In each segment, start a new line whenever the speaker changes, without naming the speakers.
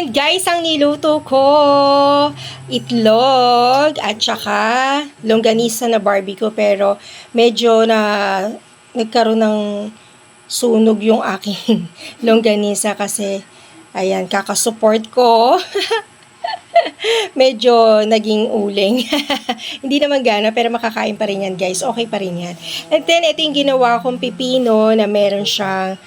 Ayan guys, ang niluto ko, itlog at saka longganisa na barbecue, pero medyo nagkaroon ng sunog yung aking longganisa kasi ayan, kakasupport ko. Medyo naging uling. Hindi naman gana, pero makakain pa rin yan guys. Okay pa rin yan. And then, ito yung ginawa kong pipino na meron siyang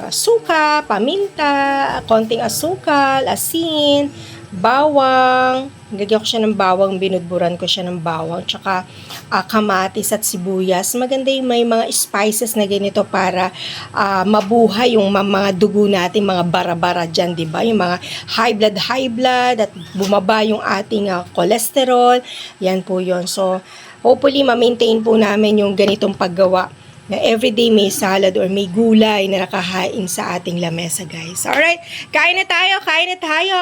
suka, paminta, konting asukal, asin, bawang. Nilagyan ko siya ng bawang, binudburan ko siya ng bawang, tsaka kamatis at sibuyas. Maganda yung may mga spices na ganito para mabuhay yung mga dugo natin, mga bara-bara dyan, di ba? Yung mga high blood at bumaba yung ating cholesterol. Yan po yun. So, hopefully, ma-maintain po namin yung ganitong paggawa na everyday may salad or may gulay na nakahain sa ating lamesa, guys. Alright, kain na tayo, kain na tayo!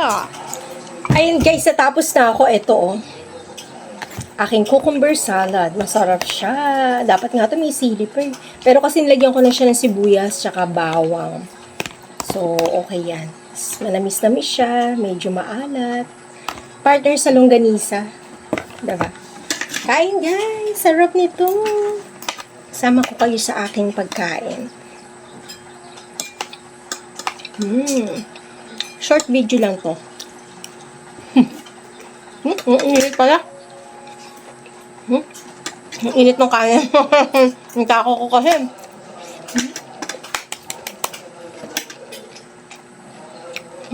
Ayun guys, natapos na ako. Ito aking cucumber salad. Masarap siya. Dapat nga ito may sili pa eh. Pero kasi nilagyan ko na siya ng sibuyas tsaka bawang. So, okay yan. Manamis-namis siya. Medyo maalat. Partner sa longganisa. Diba? Kain guys! Sarap nito. Sama ko kayo sa aking pagkain. Short video lang to. Ang init pala. Ang init ng kanin. Ang tako ko kasi.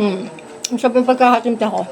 Ang sarap yung pagkakatimta ko.